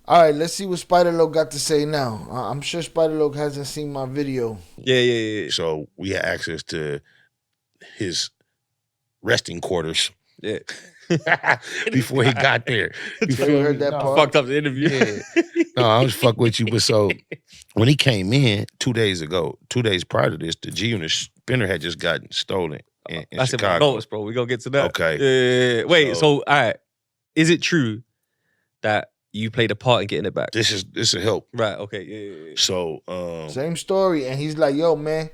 All right, let's see what Spider Loc got to say now. I'm sure Spider Loc hasn't seen my video. Yeah. So we had access to his resting quarters. Yeah. Before he got there. You Jay feel heard me? that No. part. Fucked up the interview. Yeah. No, I was fuck with you, but so when he came in 2 days ago, 2 days prior to this, the G-Unit spinner had just gotten stolen in That's in my Chicago. notes, bro. We gonna get to that. Okay. Yeah. Wait. So, all right. Is it true that you played a part in getting it back? This will help. Right. Okay. Yeah. So Same story, and he's like, "Yo, man,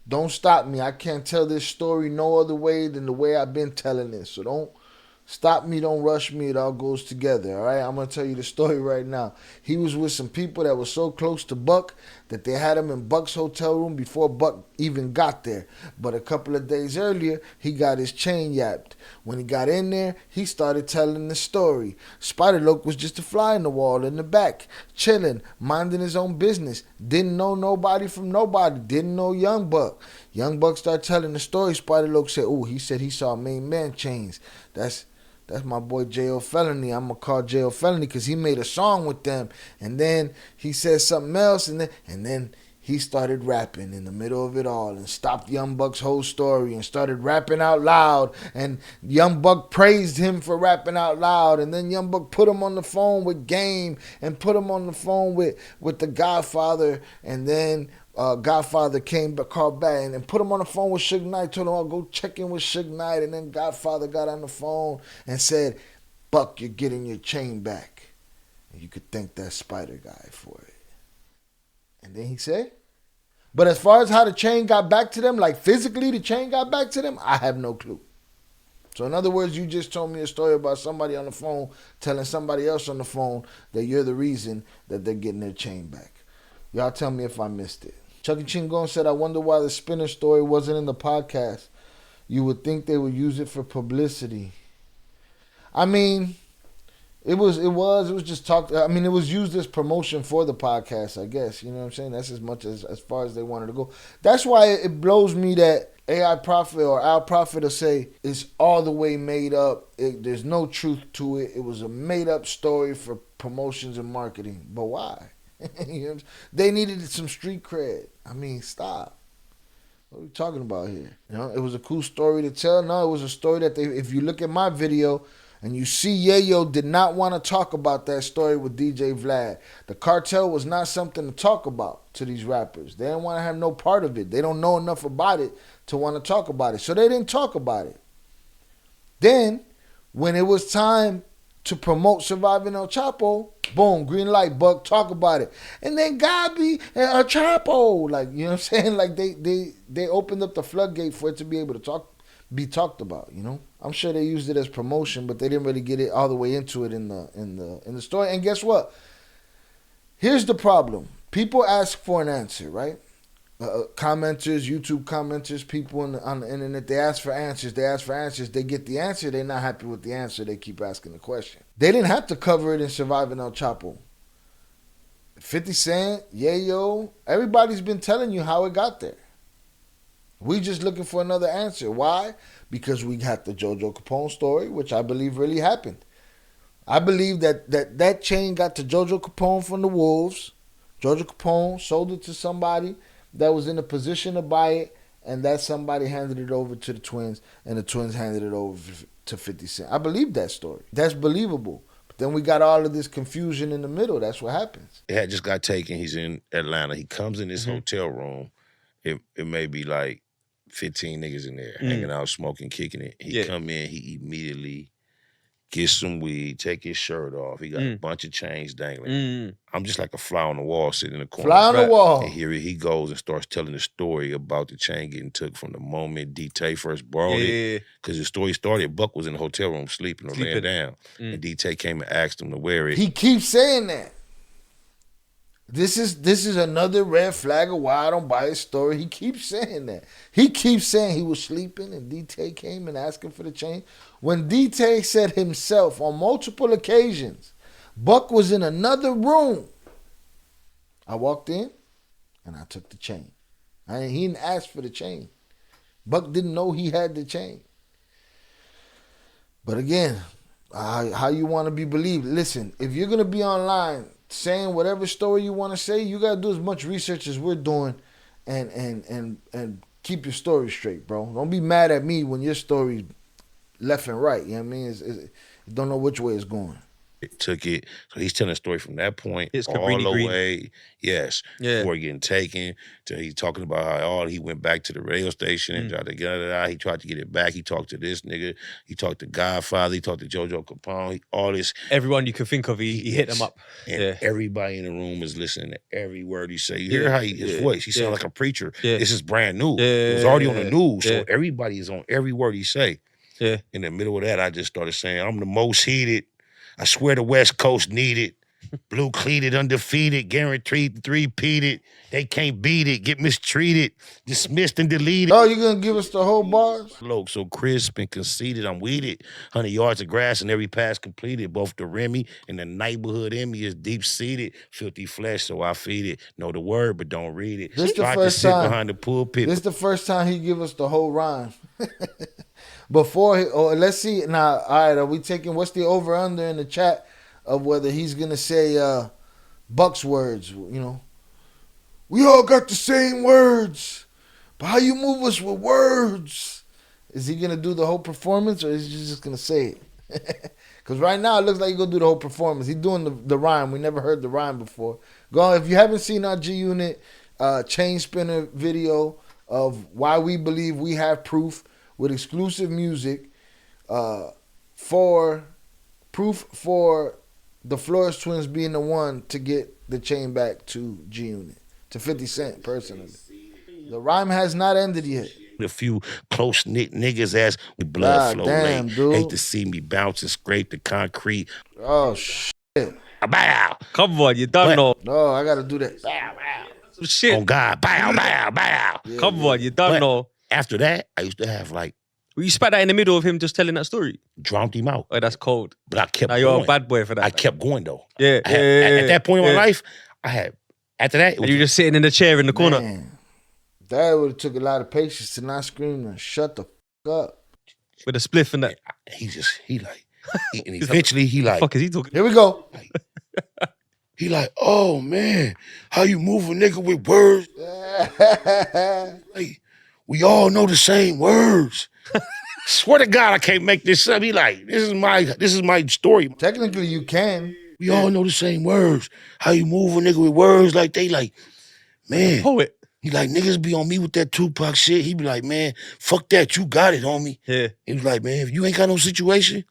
don't stop me. I can't tell this story no other way than the way I've been telling it. So don't stop me, don't rush me. It all goes together, all right? I'm going to tell you the story right now. He was with some people that were so close to Buck that they had him in Buck's hotel room before Buck even got there. But a couple of days earlier, he got his chain yapped. When he got in there, he started telling the story. Spider Loc was just a fly in the wall in the back, chilling, minding his own business. Didn't know nobody from nobody. Didn't know Young Buck. Young Buck started telling the story. Spider Loc said, "Oh, he said he saw main man chains. That's my boy J.O. Felony. I'm going to call J.O. Felony because he made a song with them." And then he said something else, and then he started rapping in the middle of it all and stopped Young Buck's whole story and started rapping out loud. And Young Buck praised him for rapping out loud. And then Young Buck put him on the phone with Game and put him on the phone with the Godfather. And then Godfather called back and put him on the phone with Suge Knight, told him, "I'll go check in with Suge Knight." And then Godfather got on the phone and said, "Buck, you're getting your chain back. And you could thank that Spider guy for it." And then he said, but as far as how the chain got back to them, like physically the chain got back to them, I have no clue. So in other words, you just told me a story about somebody on the phone telling somebody else on the phone that you're the reason that they're getting their chain back. Y'all tell me if I missed it. Chucky Chingon said, "I wonder why the spinner story wasn't in the podcast. You would think they would use it for publicity." I mean, it was just talked. I mean, it was used as promotion for the podcast, I guess. You know what I'm saying? That's as much as far as they wanted to go. That's why it blows me that AI Prophet or Al Prophet will say it's all the way made up. There's no truth to it. It was a made up story for promotions and marketing. But why? You know, they needed some street cred. I mean, stop. What are we talking about here? You know, it was a cool story to tell. No, it was a story that if you look at my video and you see Yayo did not want to talk about that story with DJ Vlad. The cartel was not something to talk about to these rappers. They didn't want to have no part of it. They don't know enough about it to want to talk about it. So they didn't talk about it. Then, when it was time to promote Surviving El Chapo, boom, green light, Buck, talk about it. And then Gabi and El Chapo, like, you know what I'm saying? Like they opened up the floodgate for it to be able to be talked about, you know? I'm sure they used it as promotion, but they didn't really get it all the way into it in the story. And guess what? Here's the problem. People ask for an answer, right? Commenters, YouTube commenters, people on the internet, they ask for answers. They get the answer. They're not happy with the answer. They keep asking the question. They didn't have to cover it in Surviving El Chapo. 50 Cent, Yayo, everybody's been telling you how it got there. We just looking for another answer. Why? Because we got the JoJo Capone story, which I believe really happened. I believe that chain got to JoJo Capone from the Wolves. JoJo Capone sold it to somebody that was in a position to buy it, and that somebody handed it over to the Twins, and the Twins handed it over to 50 Cent. I believe that story. That's believable. But then we got all of this confusion in the middle. That's what happens. It had just got taken. He's in Atlanta. He comes in this hotel room. It may be like 15 niggas in there hanging out, smoking, kicking it. He come in, he immediately gets some weed, take his shirt off. He got a bunch of chains dangling. I'm just like a fly on the wall sitting in the corner. Fly on the wall. And here he goes and starts telling the story about the chain getting took from the moment D-Tay first borrowed it. Because the story started, Buck was in the hotel room sleeping or laying down. And D-Tay came and asked him to wear it. He keeps saying that. This is another red flag of why I don't buy his story. He keeps saying that. He keeps saying he was sleeping and D-Tay came and asked him for the chain. When D-Tay said himself on multiple occasions, Buck was in another room. I walked in and I took the chain. He didn't ask for the chain. Buck didn't know he had the chain. But again, how you want to be believed. Listen, if you're going to be online saying whatever story you want to say, you gotta do as much research as we're doing, and keep your story straight, bro. Don't be mad at me when your story's left and right. You know what I mean? You don't know which way it's going. Took it. So he's telling a story from that point It's all Cabrini the Green. way, yes, before getting taken, till he's talking about how he went back to the radio station and he tried to get it back. He talked to this nigga. He talked to Godfather. He talked to JoJo Capone. All this. Everyone you could think of, he hit them up. And everybody in the room is listening to every word he say. You hear how his voice. He sounds like a preacher. This is brand new. It was already on the news, so everybody is on every word he say. In the middle of that, I just started saying, I'm the most heated. I swear the West Coast need it. Blue cleated, undefeated, guaranteed three-peated. They can't beat it, get mistreated, dismissed and deleted. Oh, you gonna give us the whole bars? Loc, so crisp and conceited, I'm weeded. 100 yards of grass and every pass completed. Both the Remy and the neighborhood in me is deep-seated. Filthy flesh, so I feed it. Know the word, but don't read it. This the Tried first to sit time. behind the pulpit. This the first time he give us the whole rhyme. Before, let's see. Now, all right, are we taking, what's the over-under in the chat of whether he's going to say Buck's words, you know? We all got the same words, but how you move us with words? Is he going to do the whole performance, or is he just going to say it? Because right now, it looks like he's going to do the whole performance. He's doing the rhyme. We never heard the rhyme before. Go on, if you haven't seen our G-Unit chain spinner video of why we believe we have proof, with exclusive music for proof for the Flores Twins being the one to get the chain back to G-Unit, to 50 Cent personally. The rhyme has not ended yet. A few close-knit niggas as blood flow damn, late. dude. Hate to see me bounce and scrape the concrete. Oh, shit. Bow. Come on, you done know. No, I got to do that. Bow, bow. Some shit. On God, bow, bow, bow. Yeah, Come on, you done But know. after that, I used to have like, Well, you spat that in the middle of him just telling that story. drowned him out. Oh, that's cold. But I kept Now going. you're a bad boy for that. I kept going though. Yeah, I had, at that point in my life, I had, after that, it And was you just sitting in the chair in the corner. Man, that would have took a lot of patience to not scream and shut the fuck up. With a spliff and that. and eventually he What like, the fuck is he talking? Here we go. he like, oh man, how you move a nigga with words? Like, we all know the same words. Swear to God, I can't make this up. He like, this is my story. Technically, you can. We all know the same words. How you move a nigga with words? Like they like, man. Poet. He like, niggas be on me with that Tupac shit. He be like, man, fuck that, you got it, homie. Yeah. He was like, man, if you ain't got no situation,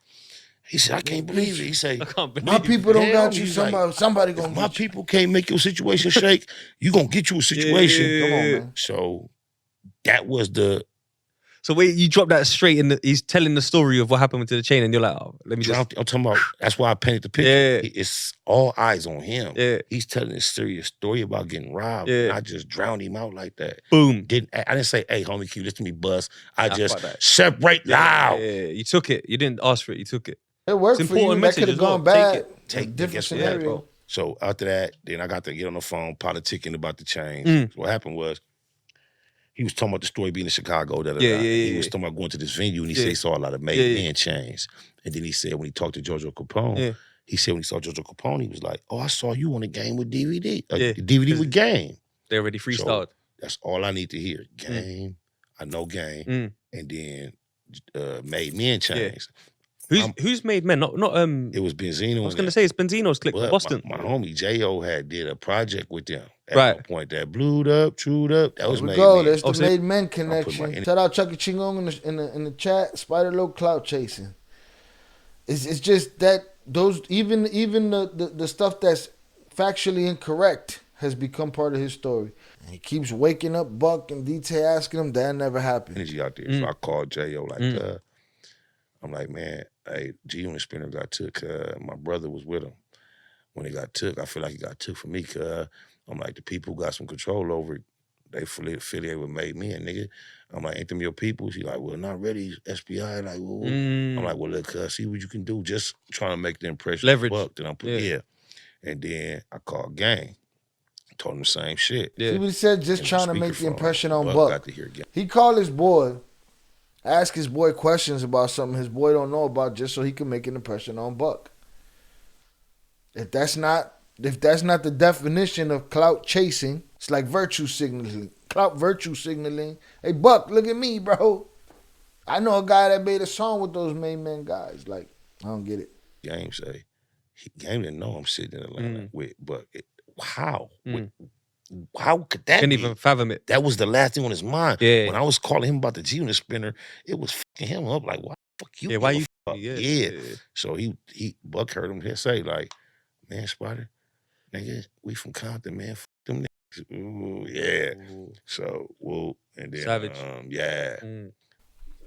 he said, I can't believe it. He say, I can't believe My people don't Hell, got you. he's Somebody gonna if my get you. people can't make your situation shake, you gonna get you a situation. Yeah. Come on, man. So that was the So wait, you drop that straight in he's telling the story of what happened to the chain and you're like, oh, let me just. I'm talking about, that's why I painted the picture. Yeah. It's all eyes on him. Yeah. He's telling a serious story about getting robbed. Yeah. And I just drowned him out like that. Boom. I didn't say, hey, homie, can you listen to me bust? I That's just like that. separate loud. Yeah, you took it. You didn't ask for it. You took it. It worked It's for you. important That message could have as well. gone bad. Take different guess what scenario. bro. So after that, then I got to get on the phone politicking about the change. So what happened was, he was talking about the story being in Chicago. He was talking about going to this venue and he said he saw a lot of made men chains. And then he said when he talked to JoJo Capone, he said when he saw JoJo Capone, he was like, oh, I saw you on a game with DVD. DVD with Game. They already freestyled. So that's all I need to hear. Game. I know Game. And then made men chains. Who's made men? Not It was Benzino. I was gonna say it's Benzino's clique from Boston. My homie Yayo had did a project with them. At Right. one point that blued up, trued up. That was Here we made go. men. There's the so- made men my- connection. Shout out Chucky Chingong in the chat. Spider Loc clout chasing. It's just that those even the stuff that's factually incorrect has become part of his story. And he keeps waking up Buck and DT asking him that never happened. Energy out there. So I called Yayo like, I'm like, man, hey, G-Unit Spinner got took. My brother was with him. When he got took, I feel like he got took from me. I'm like, the people who got some control over it, they affiliated with Made Men, nigga. I'm like, ain't them your people? She like, well, not ready. SBI, like, well, I'm like, well, look, see what you can do. Just trying to make the impression. Leverage. Buck that I'm putting, And then I called Gang. Told him the same shit. See what he said? Just And trying to make the speakerphone, impression on Buck Buck. got to hear Gang. He called his boy, ask his boy questions about something his boy don't know about, just so he can make an impression on Buck. If that's not if that's not the definition of clout chasing, it's like virtue signaling. Clout virtue signaling. Hey, Buck, look at me, bro. I know a guy that made a song with those main men guys. Like, I don't get it. Game say, Game didn't know I'm sitting in Atlanta with Buck. How? How could that Couldn't be? even fathom it. That was the last thing on his mind. Yeah. When I was calling him about the G-Unit spinner, it was fucking him up. Like, why the fuck you? Yeah, why you? Yeah. So he Buck heard him say like, man, Spider, nigga, we from Compton, man. Fuck them niggas. Ooh, yeah. Ooh. So, and then Savage.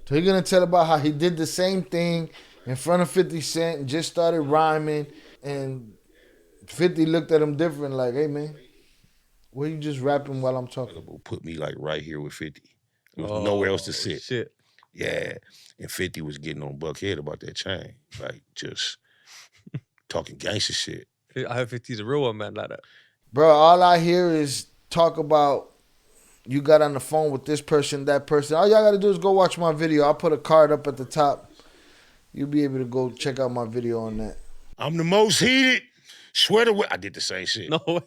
So he's gonna tell about how he did the same thing in front of 50 Cent and just started rhyming, and 50 looked at him different, like, hey man, why you just rapping while I'm talking? Put me like right here with 50. There was nowhere else to sit. Shit. Yeah. And 50 was getting on Buck head about that chain. Like, just talking gangster shit. I hope 50's a real one, man, like that. Bro, all I hear is talk about you got on the phone with this person, that person. All y'all got to do is go watch my video. I'll put a card up at the top. You'll be able to go check out my video on that. I'm the most heated. Swear to I did the same shit. No.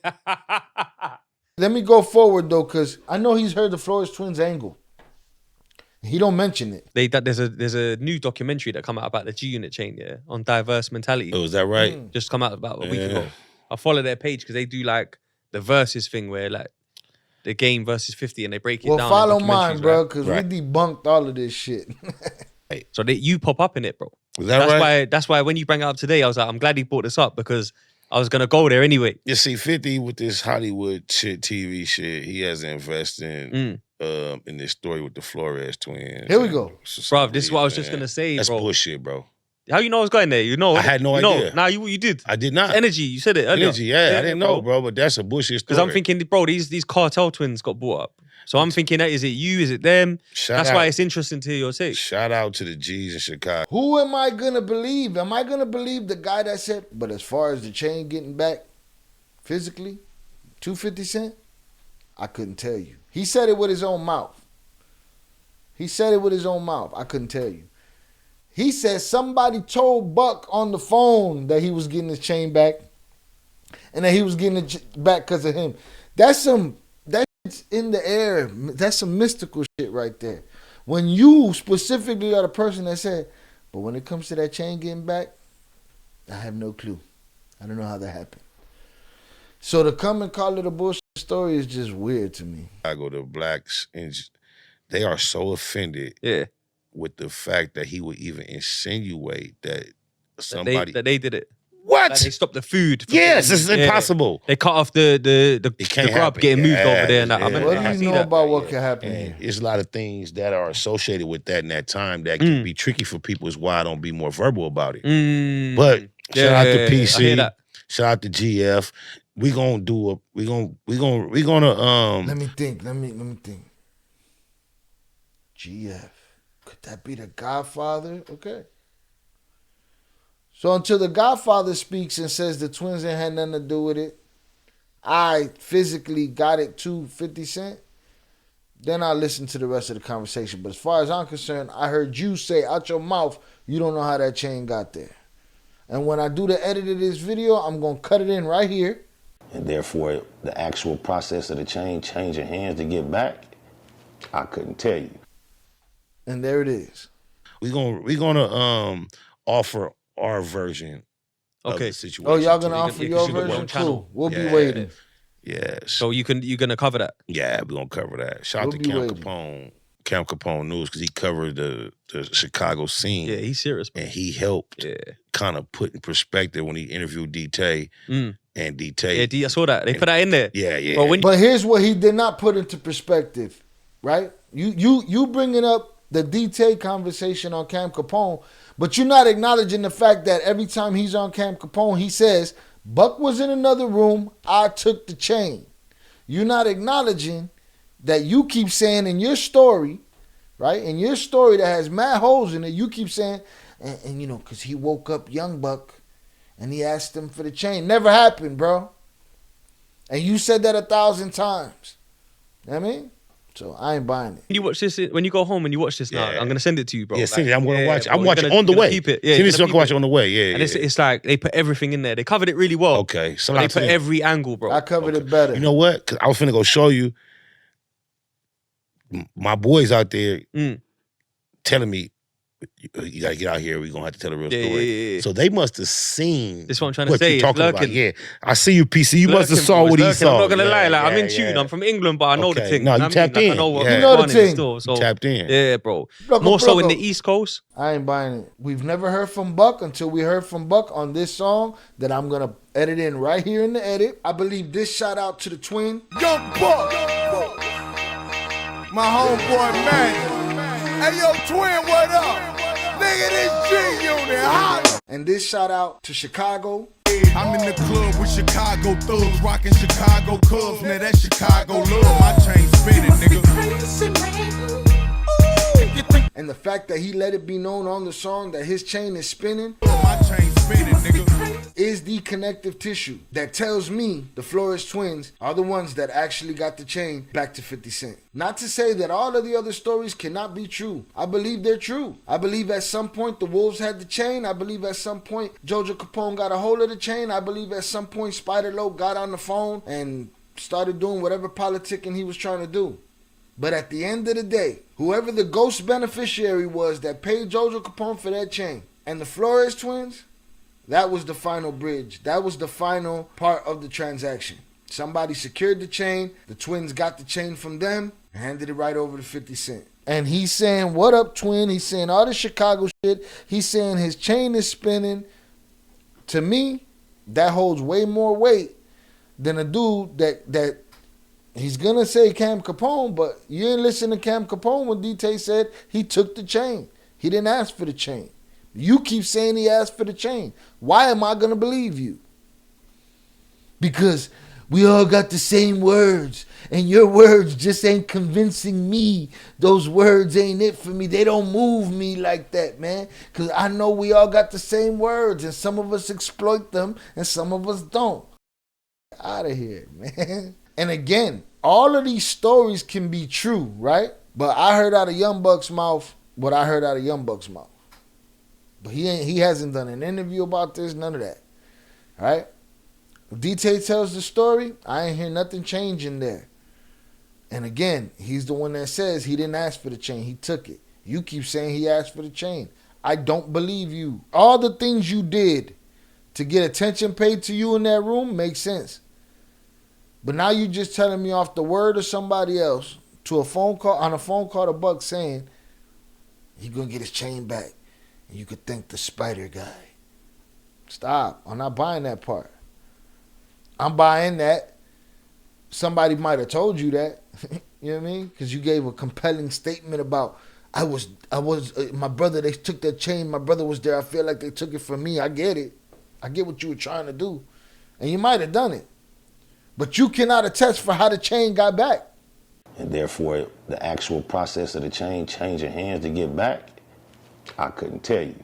Let me go forward, though, because I know he's heard the Flores Twins angle. He don't mention it. There's a new documentary that come out about the G-Unit chain, yeah, on diverse mentality. Oh, is that right? Just come out about a week ago. I follow their page because they do like the versus thing where like the game versus 50 and they break it down. Well, follow mine, bro, right? because we debunked all of this shit. So you pop up in it, bro. Is that right? That's why when you bring it up today, I was like, I'm glad he brought this up because I was gonna go there anyway. You see, 50 with this Hollywood shit, TV shit, he has invested in this story with the Flores twins. Here we go. Bro, this is what I was just gonna say, That's bro. bullshit, bro. How you know I was going there? You know, I had no idea. Nah, you did. I did not. Energy, you said it earlier. Energy, yeah, I didn't know, bro, but that's a bullshit story. Because I'm thinking, bro, these cartel twins got brought up. So I'm thinking, is it you? Is it them? That's why it's interesting to hear your take. Shout out to the G's in Chicago. Who am I going to believe? Am I going to believe the guy that said, but as far as the chain getting back physically, 250 Cent, I couldn't tell you. He said it with his own mouth. I couldn't tell you. He said somebody told Buck on the phone that he was getting his chain back and that he was getting it back because of him. That's in the air. That's some mystical shit right there. When you specifically are the person that said, but when it comes to that chain getting back, I have no clue. I don't know how that happened. So to come and call it a bullshit story is just weird to me. I go to blacks and they are so offended with the fact that he would even insinuate that somebody... That they did it. What? Like they stopped the food. Yes, it's impossible. They cut off the grub getting moved over there. And What do you know about what could happen here? There's a lot of things that are associated with that in that time that can be tricky for people. Is why I don't be more verbal about it. But shout out to PC. Shout out to GF. We gonna Let me think. GF. Could that be the Godfather? Okay. So until the Godfather speaks and says the twins ain't had nothing to do with it, I physically got it to 50 Cent, then I'll listen to the rest of the conversation. But as far as I'm concerned, I heard you say out your mouth, you don't know how that chain got there. And when I do the edit of this video, I'm going to cut it in right here. And therefore, the actual process of the chain changing hands to get back, I couldn't tell you. And there it is. We're gonna offer our version of the situation. Oh, y'all gonna offer your version? Cool. We'll be waiting. Yeah. So you're gonna cover that? Yeah, we're gonna cover that. Shout out to Cam Capone News, because he covered the Chicago scene. Yeah, he's serious, man. And he helped kind of put in perspective when he interviewed D-Tay. And D-Tay. Yeah, I saw that. They put that in there. Yeah. But here's what he did not put into perspective, right? You bringing up the D-Tay conversation on Cam Capone, but you're not acknowledging the fact that every time he's on Cam Capone, he says, Buck was in another room, I took the chain. You're not acknowledging that you keep saying in your story, right? In your story that has mad holes in it, you keep saying, and you know, because he woke up young Buck and he asked him for the chain. Never happened, bro. And you said that 1,000 times. You know what I mean? So I ain't buying it. You watch this when you go home and you watch this now. Yeah. I'm gonna send it to you, bro. Yeah, send it. I'm gonna watch it. bro, I'm watching you're on the gonna way. Peep it. Yeah, Send you're it so I gonna can watch peep it on the way. Yeah, And yeah. it's like they put everything in there. They covered it really well. Okay, so They put every angle, bro. I covered it better. You know what? 'Cause I was finna go show you. My boys out there telling me, you gotta get out here. We're gonna have to tell a real story. Yeah. So they must have seen. That's what I'm trying what to say. you're It's talking about. lurking. Yeah, I see you, PC. You must have Lurking, saw bro. what It's he lurking. saw. I'm not gonna lie. Like I'm in yeah. tune. I'm from England, but I know the Okay. thing. No, You you know what I mean? tapped Like, in. I know what Yeah. You know the going in the thing. store. So Tapped in. Yeah, bro. Pluggo, More so in pluggo. the East Coast. I ain't buying it. We've never heard from Buck until we heard from Buck on this song that I'm gonna edit in right here in the edit. I believe this shout out to the twin. Young Buck, my homeboy man. Hey yo, twin, what up? Nigga, this G-Unit hot. And this shout out to Chicago. I'm in the club with Chicago thugs, rocking Chicago Cubs. Now that's Chicago love. My chain spinning, nigga. And the fact that he let it be known on the song that his chain is spinning My chain spinning, nigga. is the connective tissue that tells me the Flores Twins are the ones that actually got the chain back to 50 Cent. Not to say that all of the other stories cannot be true. I believe they're true. I believe at some point the Wolves had the chain. I believe at some point Jojo Capone got a hold of the chain. I believe at some point Spider Loc got on the phone and started doing whatever politicking he was trying to do. But at the end of the day, whoever the ghost beneficiary was that paid Jojo Capone for that chain and the Flores Twins, that was the final bridge. That was the final part of the transaction. Somebody secured the chain. The twins got the chain from them and handed it right over to 50 Cent. And he's saying, what up, twin? He's saying all this Chicago shit. He's saying his chain is spinning. To me, that holds way more weight than a dude that he's going to say Cam Capone, but you didn't listen to Cam Capone when DT said he took the chain. He didn't ask for the chain. You keep saying he asked for the chain. Why am I going to believe you? Because we all got the same words, and your words just ain't convincing me. Those words ain't it for me. They don't move me like that, man. Because I know we all got the same words, and some of us exploit them, and some of us don't. Out of here, man. And again, all of these stories can be true, right? But I heard out of Young Buck's mouth what I heard out of Young Buck's mouth. But he hasn't done an interview about this, none of that. All right? If DT tells the story, I ain't hear nothing changing there. And again, he's the one that says he didn't ask for the chain. He took it. You keep saying he asked for the chain. I don't believe you. All the things you did to get attention paid to you in that room makes sense. But now you just telling me off the word of somebody else to a phone call, on a phone call to Buck saying he gonna get his chain back. And you could thank the Spider guy. Stop. I'm not buying that part. I'm buying that somebody might have told you that. You know what I mean? Because you gave a compelling statement about my brother, they took that chain. My brother was there. I feel like they took it from me. I get it. I get what you were trying to do. And you might have done it. But you cannot attest for how the chain got back. And therefore, the actual process of the chain changing hands to get back, I couldn't tell you.